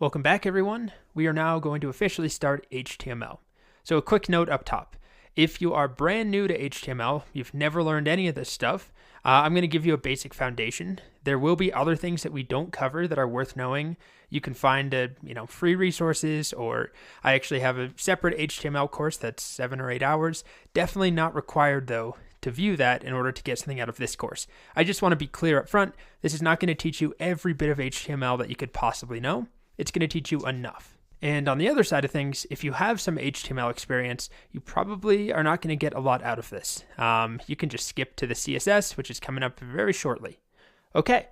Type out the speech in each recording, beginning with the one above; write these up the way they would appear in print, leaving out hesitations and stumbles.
Welcome back, everyone. We are now going to officially start HTML. So a quick note up top. If you are brand new to HTML, you've never learned any of this stuff, I'm going to give you a basic foundation. There will be other things that we don't cover that are worth knowing. You can find free resources, or I actually have a separate HTML course that's 7 or 8 hours. Definitely not required, though, to view that in order to get something out of this course. I just want to be clear up front. This is not going to teach you every bit of HTML that you could possibly know. It's going to teach you enough. And on the other side of things, if you have some HTML experience, you probably are not going to get a lot out of this. You can just skip to the CSS, which is coming up very shortly. Okay,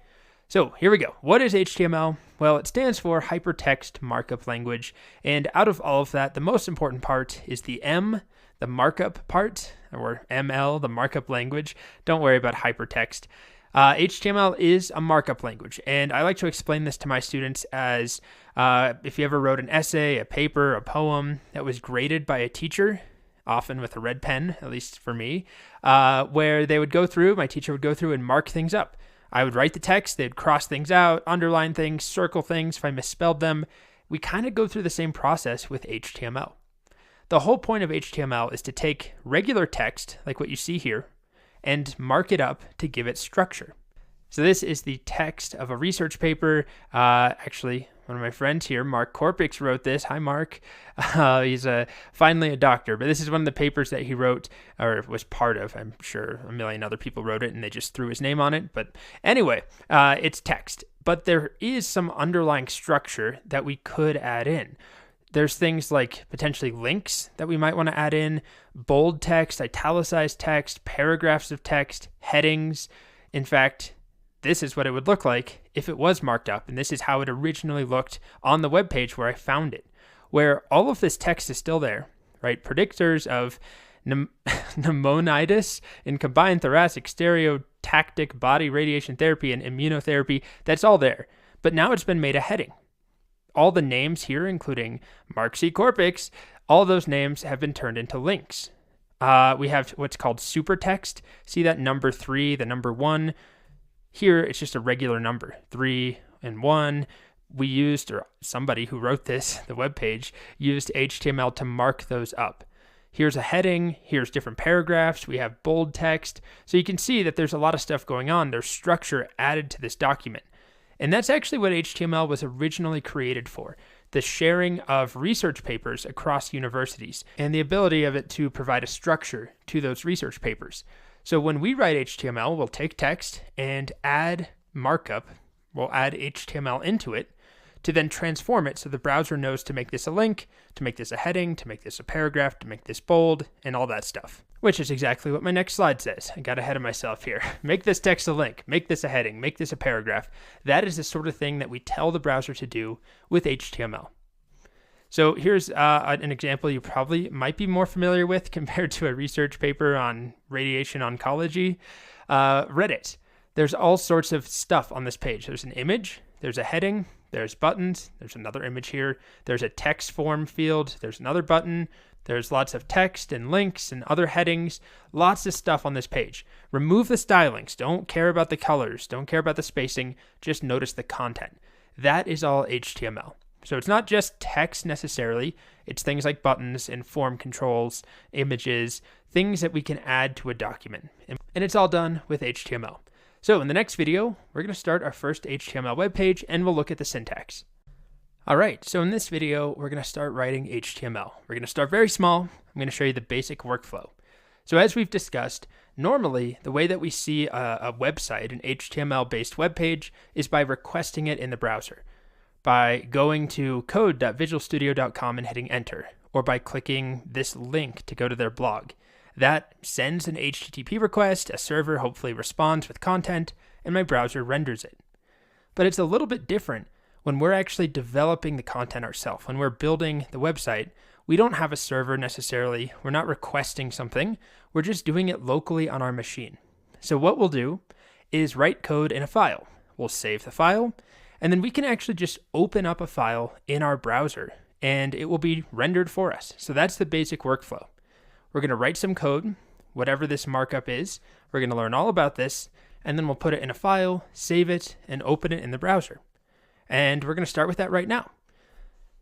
so here we go. What is HTML? Well, it stands for Hypertext Markup Language. And out of all of that, the most important part is the M, the markup part, or ML, the markup language. Don't worry about hypertext. HTML is a markup language, and I like to explain this to my students as if you ever wrote an essay, a paper, a poem that was graded by a teacher, often with a red pen, at least for me, where they would go through, my teacher would go through and mark things up. I would write the text, they'd cross things out, underline things, circle things if I misspelled them. We kind of go through the same process with HTML. The whole point of HTML is to take regular text, like what you see here, and mark it up to give it structure. So this is the text of a research paper. Actually, one of my friends here, Mark Korpix, wrote this. Hi, Mark. He's finally a doctor, but this is one of the papers that he wrote, or was part of. I'm sure a million other people wrote it, and they just threw his name on it. But anyway, it's text. But there is some underlying structure that we could add in. There's things like potentially links that we might want to add in, bold text, italicized text, paragraphs of text, headings. In fact, this is what it would look like if it was marked up, and this is how it originally looked on the web page where I found it, where all of this text is still there, right? Predictors of pneumonitis in combined thoracic stereotactic body radiation therapy and immunotherapy, that's all there. But now it's been made a heading. All the names here, including Mark C. Korpix, all those names have been turned into links. We have what's called supertext. See that number 3, the number 1? Here, it's just a regular number, 3 and 1. We used, or somebody who wrote this, the web page, used HTML to mark those up. Here's a heading. Here's different paragraphs. We have bold text. So you can see that there's a lot of stuff going on. There's structure added to this document. And that's actually what HTML was originally created for, the sharing of research papers across universities and the ability of it to provide a structure to those research papers. So when we write HTML, we'll take text and add markup, we'll add HTML into it to then transform it so the browser knows to make this a link, to make this a heading, to make this a paragraph, to make this bold, and all that stuff. Which is exactly what my next slide says. I got ahead of myself here. Make this text a link, make this a heading, make this a paragraph. That is the sort of thing that we tell the browser to do with HTML. So here's an example you probably might be more familiar with compared to a research paper on radiation oncology. Reddit. There's all sorts of stuff on this page. There's an image, there's a heading, there's buttons, there's another image here, there's a text form field, there's another button, there's lots of text and links and other headings, lots of stuff on this page. Remove the stylings, don't care about the colors, don't care about the spacing, just notice the content. That is all HTML. So it's not just text necessarily, it's things like buttons and form controls, images, things that we can add to a document. And it's all done with HTML. So in the next video, we're going to start our first HTML web page and we'll look at the syntax. All right, so in this video, we're going to start writing HTML. We're going to start very small. I'm going to show you the basic workflow. So as we've discussed, normally the way that we see a website, an HTML-based web page, is by requesting it in the browser, by going to code.visualstudio.com and hitting enter, or by clicking this link to go to their blog. That sends an HTTP request, a server hopefully responds with content, and my browser renders it. But it's a little bit different when we're actually developing the content ourselves. When we're building the website, we don't have a server necessarily. We're not requesting something. We're just doing it locally on our machine. So what we'll do is write code in a file. We'll save the file, and then we can actually just open up a file in our browser, and it will be rendered for us. So that's the basic workflow. We're going to write some code, whatever this markup is. We're going to learn all about this, and then we'll put it in a file, save it, and open it in the browser. And we're going to start with that right now.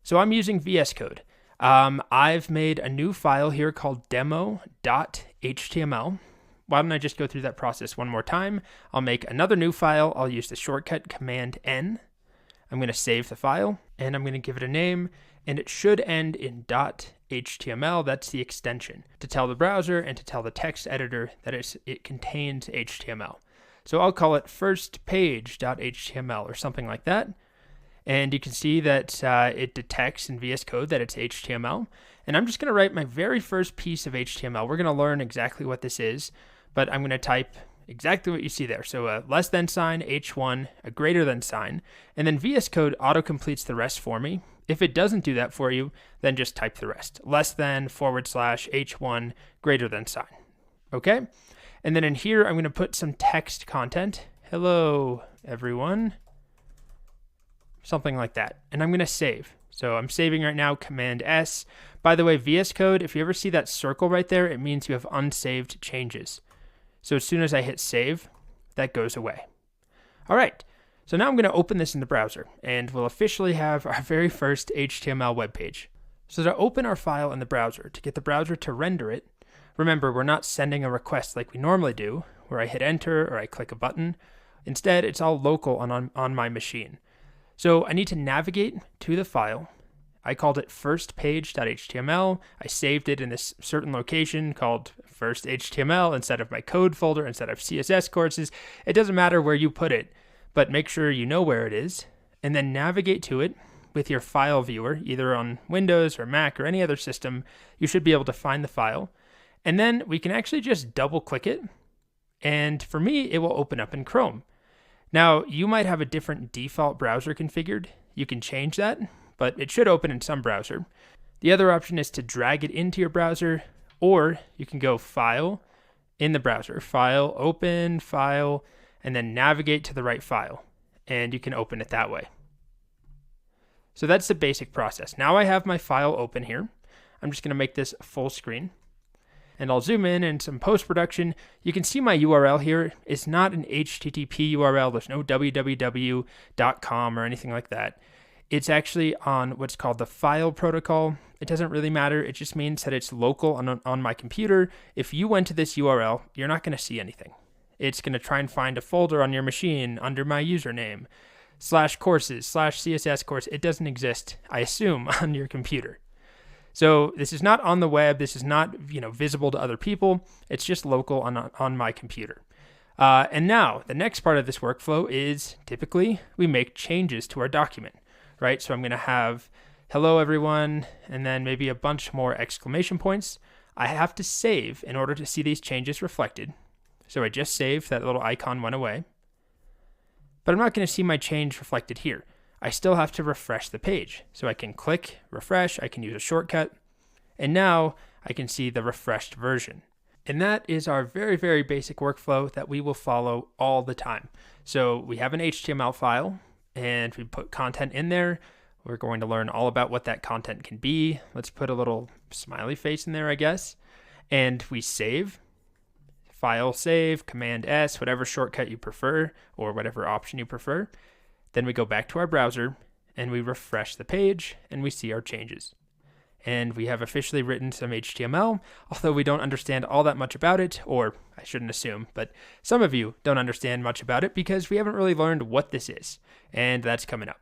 So I'm using VS Code. I've made a new file here called demo.html. Why don't I just go through that process one more time? I'll make another new file. I'll use the shortcut Command N. I'm going to save the file, and I'm going to give it a name, and it should end in .html. That's the extension to tell the browser and to tell the text editor that it contains HTML. So I'll call it firstpage.html or something like that. And you can see that it detects in VS Code that it's HTML. And I'm just going to write my very first piece of HTML. We're going to learn exactly what this is, but I'm going to type exactly what you see there. So a less than sign, H1, a greater than sign, and then VS Code auto-completes the rest for me. If it doesn't do that for you, then just type the rest. Less than, / H1, greater than sign. Okay? And then in here, I'm going to put some text content. Hello, everyone. Something like that. And I'm going to save. So I'm saving right now, Command S. By the way, VS Code, if you ever see that circle right there, it means you have unsaved changes. So as soon as I hit save, that goes away. All right. So now I'm going to open this in the browser, and we'll officially have our very first HTML web page. So to open our file in the browser, to get the browser to render it, remember, we're not sending a request like we normally do, where I hit enter or I click a button. Instead, it's all local on my machine. So I need to navigate to the file. I called it firstpage.html. I saved it in this certain location called first.html instead of my code folder, instead of CSS courses. It doesn't matter where you put it, but make sure you know where it is, and then navigate to it with your file viewer, either on Windows or Mac or any other system. You should be able to find the file. And then we can actually just double click it. And for me, it will open up in Chrome. Now, you might have a different default browser configured. You can change that, but it should open in some browser. The other option is to drag it into your browser, or you can go File in the browser, File, Open, File, and then navigate to the right file, and you can open it that way. So that's the basic process. Now I have my file open here. I'm just going to make this full screen. And I'll zoom in and some post-production. You can see my URL here. It's not an HTTP URL. There's no www.com or anything like that. It's actually on what's called the file protocol. It doesn't really matter. It just means that it's local on my computer. If you went to this URL, you're not going to see anything. It's going to try and find a folder on your machine under my username, /courses, /CSS course. It doesn't exist, I assume, on your computer. So this is not on the web. This is not, visible to other people. It's just local on my computer. And now the next part of this workflow is typically we make changes to our document, right? So I'm going to have hello everyone, and then maybe a bunch more exclamation points. I have to save in order to see these changes reflected. So I just saved, that little icon went away. But I'm not going to see my change reflected here. I still have to refresh the page. So I can click refresh, I can use a shortcut, and now I can see the refreshed version. And that is our very, very basic workflow that we will follow all the time. So we have an HTML file, and we put content in there. We're going to learn all about what that content can be. Let's put a little smiley face in there, I guess. And we save. File save, Command S, whatever shortcut you prefer, or whatever option you prefer. Then we go back to our browser, and we refresh the page, and we see our changes. And we have officially written some HTML, although we don't understand all that much about it, or I shouldn't assume, but some of you don't understand much about it because we haven't really learned what this is, and that's coming up.